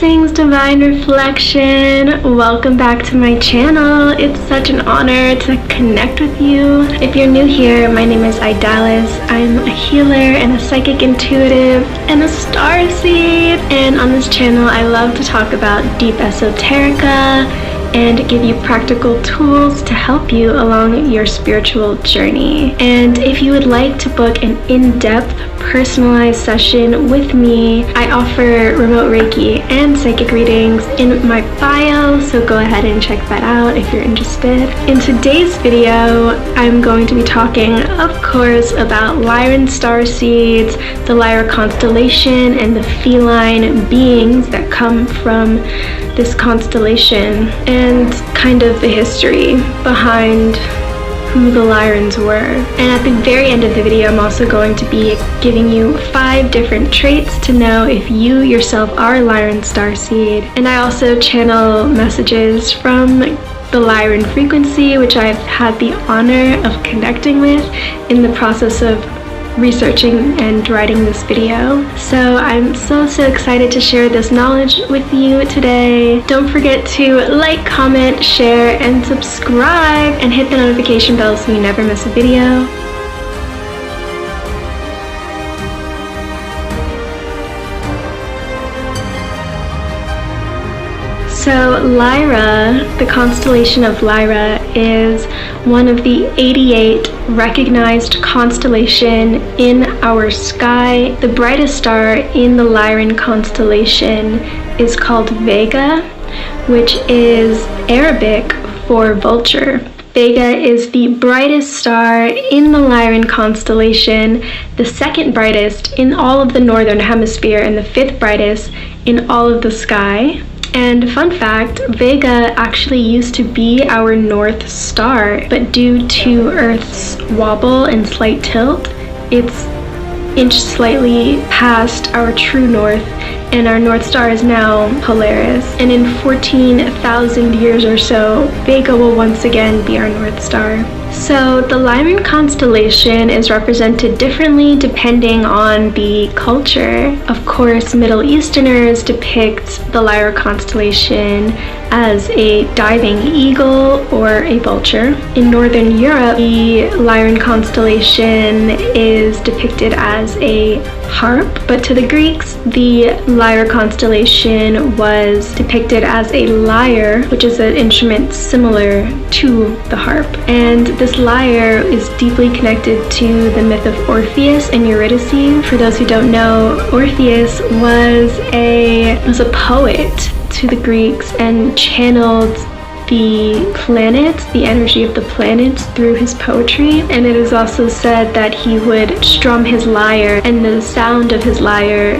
Blessings, Divine Reflection. Welcome back to my channel. It's such an honor to connect with you. If you're new here, my name is Idalis. I'm a healer and a psychic intuitive and a starseed. And on this channel, I love to talk about deep esoterica and give you practical tools to help you along your spiritual journey. And if you would like to book an in-depth personalized session with me, I offer remote Reiki and psychic readings in my bio, so go ahead and check that out if you're interested. In today's video, I'm going to be talking, of course, about Lyran Starseeds, the Lyra constellation, and the feline beings that come from this constellation, and kind of the history behind who the Lyrans were. And at the very end of the video, I'm also going to be giving you 5 different traits to know if you yourself are a Lyran Starseed. And I also channel messages from the Lyran frequency, which I've had the honor of connecting with in the process of researching and writing this video. So I'm so excited to share this knowledge with you today. Don't forget to like, comment, share, and subscribe, and hit the notification bell so you never miss a video. So Lyra, the constellation of Lyra, is one of the 88 recognized constellation in our sky. The brightest star in the Lyran constellation is called Vega, which is Arabic for vulture. Vega is the brightest star in the Lyran constellation, the second brightest in all of the northern hemisphere, and the 5th brightest in all of the sky. And fun fact, Vega actually used to be our North Star, but due to Earth's wobble and slight tilt, it's inched slightly past our true north, and our North Star is now Polaris. And in 14,000 years or so, Vega will once again be our North Star. So the Lyran constellation is represented differently depending on the culture. Of course, Middle Easterners depict the Lyra constellation as a diving eagle or a vulture. In Northern Europe, the Lyran constellation is depicted as a harp, but to the Greeks, the Lyra constellation was depicted as a lyre, which is an instrument similar to the harp. And this lyre is deeply connected to the myth of Orpheus and Eurydice. For those who don't know, Orpheus was a poet to the Greeks and channeled the planets, the energy of the planets, through his poetry. And it is also said that he would strum his lyre, and the sound of his lyre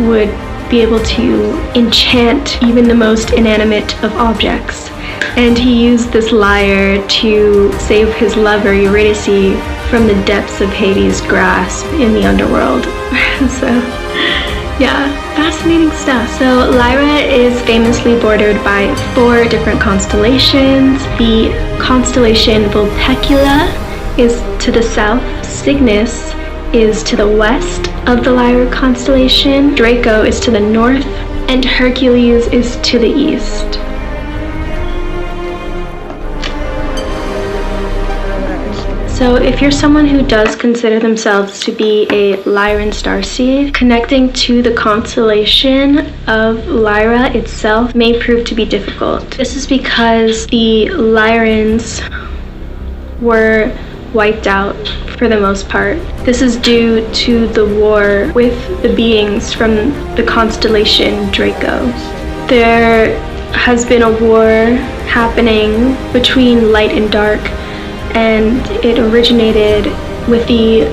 would be able to enchant even the most inanimate of objects. And he used this lyre to save his lover Eurydice from the depths of Hades' grasp in the underworld. So yeah, fascinating stuff. So Lyra is famously bordered by 4 different constellations. The constellation Vulpecula is to the south, Cygnus is to the west of the Lyra constellation, Draco is to the north, and Hercules is to the east. So if you're someone who does consider themselves to be a Lyran Starseed, connecting to the constellation of Lyra itself may prove to be difficult. This is because the Lyrans were wiped out for the most part. This is due to the war with the beings from the constellation Draco. There has been a war happening between light and dark, and it originated with the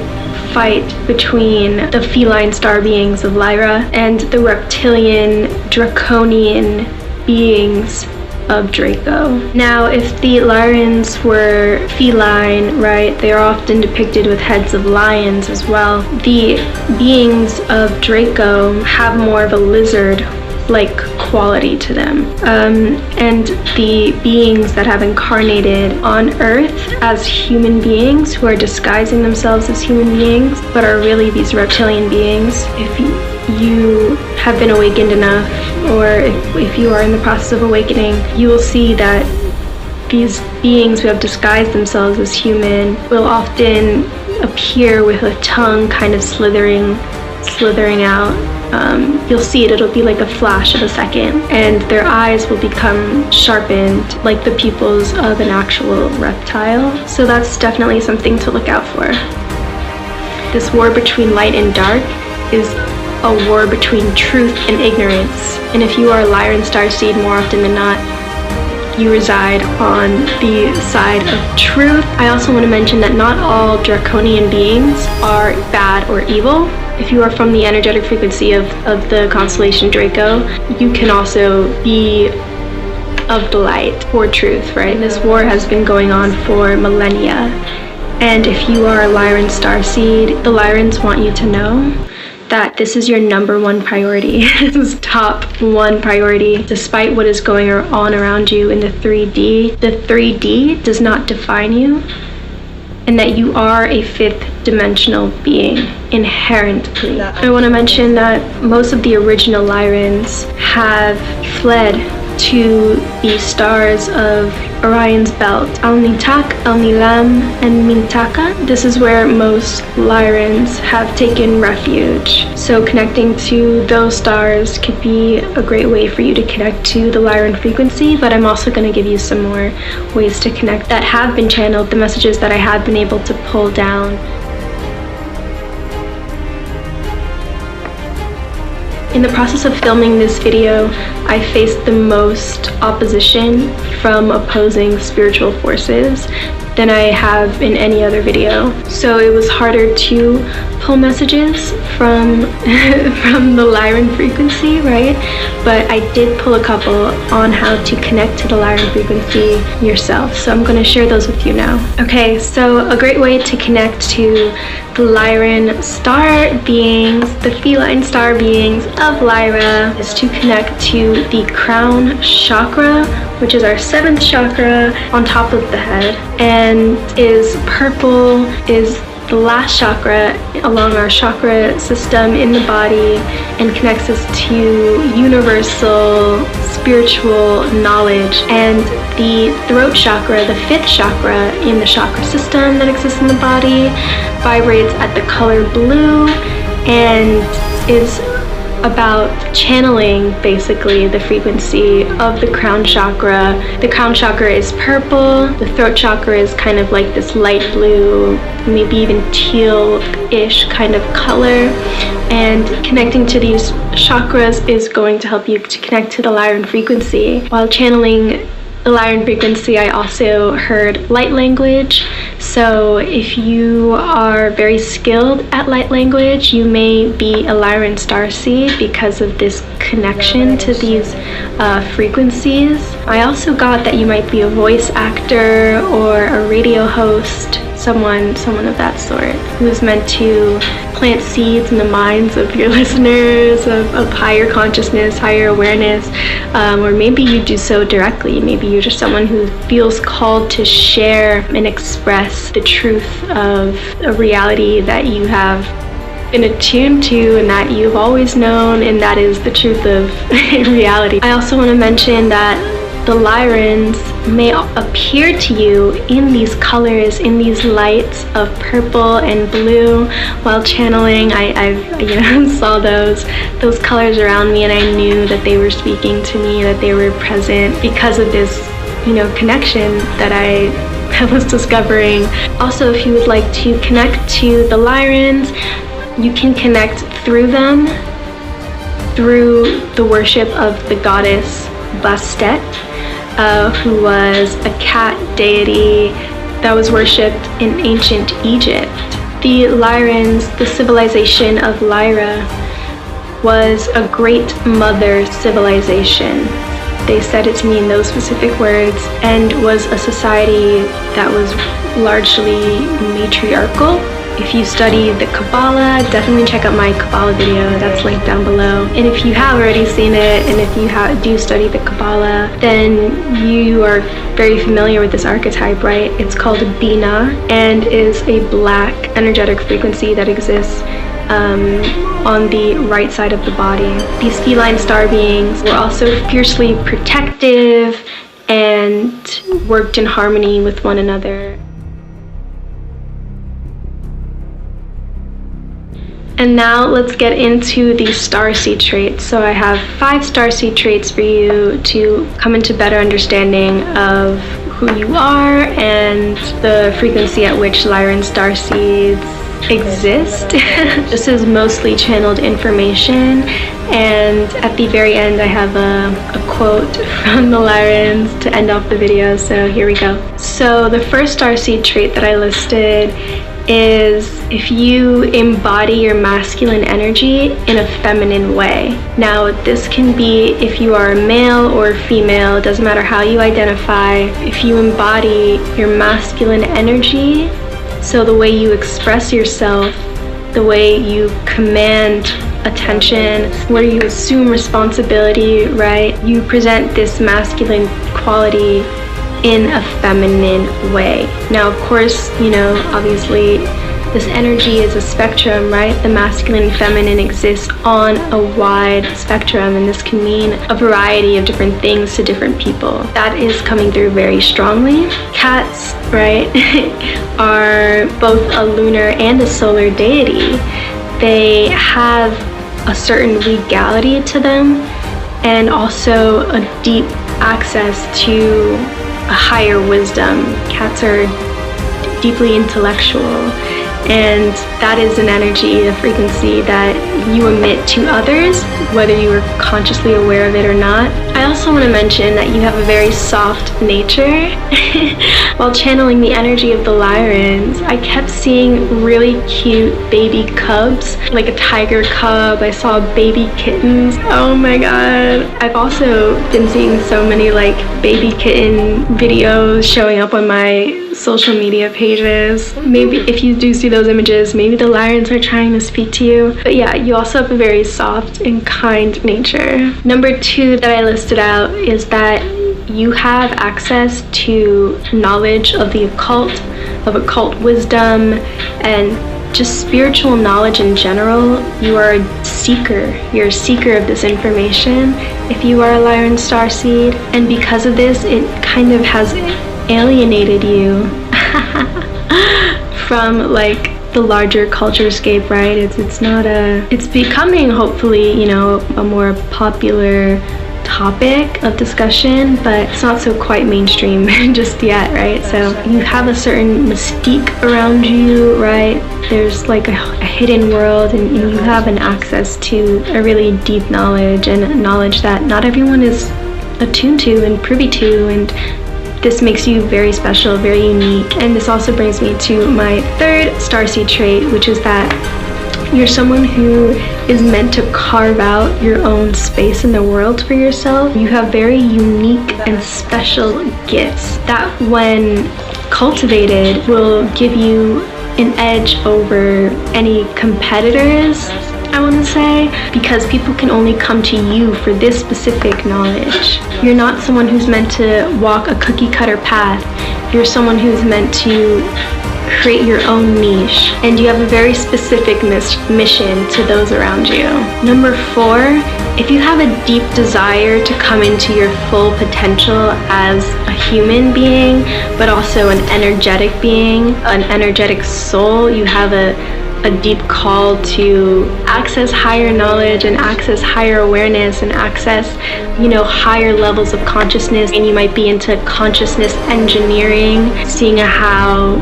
fight between the feline star beings of Lyra and the reptilian, draconian beings of Draco. Now, if the Lyrans were feline, right, they are often depicted with heads of lions as well. The beings of Draco have more of a lizard Christ-like quality to them. And the beings that have incarnated on Earth as human beings who are disguising themselves as human beings but are really these reptilian beings, if you have been awakened enough, or if you are in the process of awakening, you will see that these beings who have disguised themselves as human will often appear with a tongue kind of slithering out. You'll see it'll be like a flash of a second, and their eyes will become sharpened like the pupils of an actual reptile. So that's definitely something to look out for. This war between light and dark is a war between truth and ignorance. And if you are a Lyran Starseed, more often than not, you reside on the side of truth. I also want to mention that not all draconian beings are bad or evil. If you are from the energetic frequency of the constellation Draco, you can also be of the light or truth, right? This war has been going on for millennia. And if you are a Lyran Starseed, the Lyrans want you to know that this is your number one priority. This is top one priority, despite what is going on around you in the 3D. The 3D does not define you, and that you are a fifth dimensional being inherently. I want to mention that most of the original Lyrans have fled to the stars of Orion's belt, Al-Nitak, Al-Nilam, and Mintaka. This is where most Lyrans have taken refuge. So connecting to those stars could be a great way for you to connect to the Lyran frequency, but I'm also going to give you some more ways to connect that have been channeled, the messages that I have been able to pull down. In the process of filming this video, I faced the most opposition from opposing spiritual forces than I have in any other video. So it was harder to pull messages from the Lyran frequency, right? But I did pull a couple on how to connect to the Lyran frequency yourself. So I'm going to share those with you now. Okay, so a great way to connect to the Lyran star beings, the feline star beings of Lyra, is to connect to the crown chakra, which is our 7th chakra on top of the head, and is purple, is the last chakra along our chakra system in the body, and connects us to universal spiritual knowledge. And the throat chakra, the 5th chakra in the chakra system that exists in the body, vibrates at the color blue and is about channeling basically the frequency of the crown chakra. The crown chakra is purple, the throat chakra is kind of like this light blue, maybe even teal-ish kind of color, and connecting to these chakras is going to help you to connect to the Lyran frequency. While channeling the Lyran frequency, I also heard light language. So if you are very skilled at light language, you may be a Lyran Starseed because of this connection to these frequencies. I also got that you might be a voice actor or a radio host, someone of that sort, who's meant to plant seeds in the minds of your listeners of higher consciousness, higher awareness, or maybe you do so directly. Maybe you're just someone who feels called to share and express the truth of a reality that you have been attuned to and that you've always known, and that is the truth of reality. I also want to mention that the Lyrans may appear to you in these colors, in these lights of purple and blue. While channeling, I saw those colors around me, and I knew that they were speaking to me, that they were present because of this, connection that I was discovering. Also, if you would like to connect to the Lyrans, you can connect through them, through the worship of the goddess Bastet, who was a cat deity that was worshipped in ancient Egypt. The Lyrans, the civilization of Lyra, was a great mother civilization. They said it to me in those specific words, and was a society that was largely matriarchal. If you study the Kabbalah, definitely check out my Kabbalah video, that's linked down below. And if you have already seen it, and if you do study the Kabbalah, then you are very familiar with this archetype, right? It's called Bina, and is a black energetic frequency that exists on the right side of the body. These feline star beings were also fiercely protective and worked in harmony with one another. And now let's get into the starseed traits. So I have 5 starseed traits for you to come into better understanding of who you are and the frequency at which Lyran Starseeds exist. This is mostly channeled information, and at the very end I have a quote from the Lyrans to end off the video, so here we go. So the first starseed trait that I listed is if you embody your masculine energy in a feminine way. Now this can be if you are a male or female, it doesn't matter how you identify. If you embody your masculine energy, so the way you express yourself, the way you command attention, where you assume responsibility, right? You present this masculine quality in a feminine way. Now, of course, you know, obviously this energy is a spectrum, right? The masculine and feminine exists on a wide spectrum, and this can mean a variety of different things to different people. That is coming through very strongly. Cats, right, are both a lunar and a solar deity. They have a certain regality to them, and also a deep access to a higher wisdom. Cats are deeply intellectual, and that is an energy, a frequency that you emit to others, whether you are consciously aware of it or not. I also want to mention that you have a very soft nature. While channeling the energy of the Lyrans, I kept seeing really cute baby cubs, like a tiger cub. I saw baby kittens. Oh my god. I've also been seeing so many like baby kitten videos showing up on my social media pages. Maybe if you do see those images, maybe the Lyrans are trying to speak to you. But yeah, you also have a very soft and kind nature. Number 2 that I listed out is that you have access to knowledge of the occult, of occult wisdom, and just spiritual knowledge in general. You are a seeker. You're a seeker of this information if you are a Lyran Starseed. And because of this, it kind of has alienated you from like the larger culturescape, right? It's becoming, hopefully, you know, a more popular topic of discussion, but it's not so quite mainstream just yet, right? So you have a certain mystique around you, right? There's like a hidden world, and you have an access to a really deep knowledge, and knowledge that not everyone is attuned to and privy to, and this makes you very special, very unique. And this also brings me to my 3rd starseed trait, which is that you're someone who is meant to carve out your own space in the world for yourself. You have very unique and special gifts that, when cultivated, will give you an edge over any competitors, I want to say, because people can only come to you for this specific knowledge. You're not someone who's meant to walk a cookie cutter path. You're someone who's meant to create your own niche, and you have a very specific mission to those around you. Number 4, if you have a deep desire to come into your full potential as a human being, but also an energetic being, an energetic soul, you have a deep call to access higher knowledge and access higher awareness and access, you know, higher levels of consciousness. And you might be into consciousness engineering, seeing how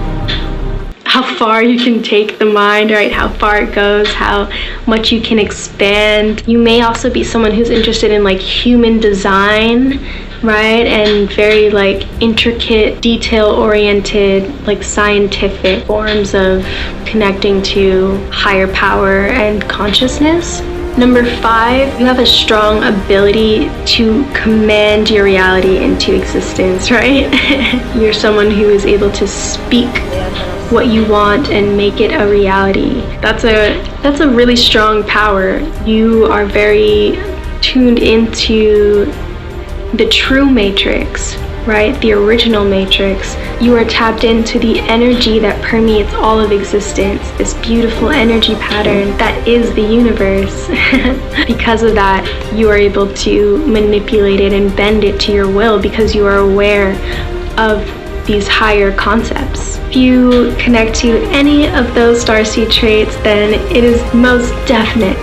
far you can take the mind, right? How far it goes, how much you can expand. You may also be someone who's interested in like human design, right? And very like intricate, detail-oriented, like scientific forms of connecting to higher power and consciousness. Number 5, you have a strong ability to command your reality into existence, right? You're someone who is able to speak what you want and make it a reality. That's a really strong power. You are very tuned into the true matrix, right? The original matrix. You are tapped into the energy that permeates all of existence, this beautiful energy pattern that is the universe. Because of that, you are able to manipulate it and bend it to your will because you are aware of these higher concepts. If you connect to any of those starseed traits, then it is most definite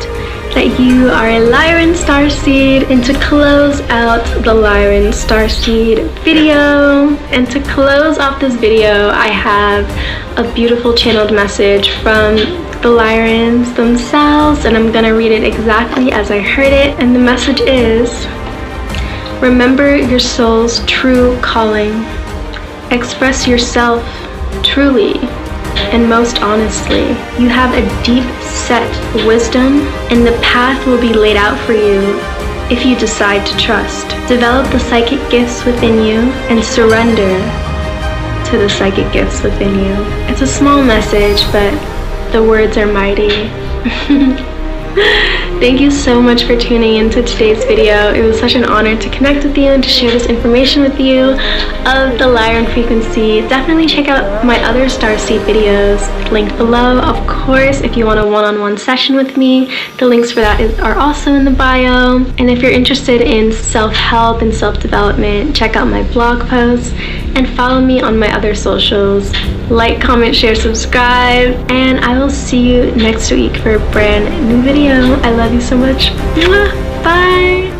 that you are a Lyran Starseed. And to close out the Lyran Starseed video, and to close off this video, I have a beautiful channeled message from the Lyrans themselves, and I'm gonna read it exactly as I heard it. And the message is, remember your soul's true calling. Express yourself truly and most honestly. You have a deep set wisdom, and the path will be laid out for you if you decide to trust. Develop the psychic gifts within you and surrender to the psychic gifts within you. It's a small message, but the words are mighty. Thank you so much for tuning into today's video. It was such an honor to connect with you and to share this information with you of the Lyran frequency. Definitely check out my other Starseed videos linked below. Of course, if you want a one-on-one session with me, the links for that are also in the bio. And if you're interested in self-help and self-development, check out my blog posts and follow me on my other socials. Like, comment, share, subscribe, and I will see you next week for a brand new video. I love you so much. Bye!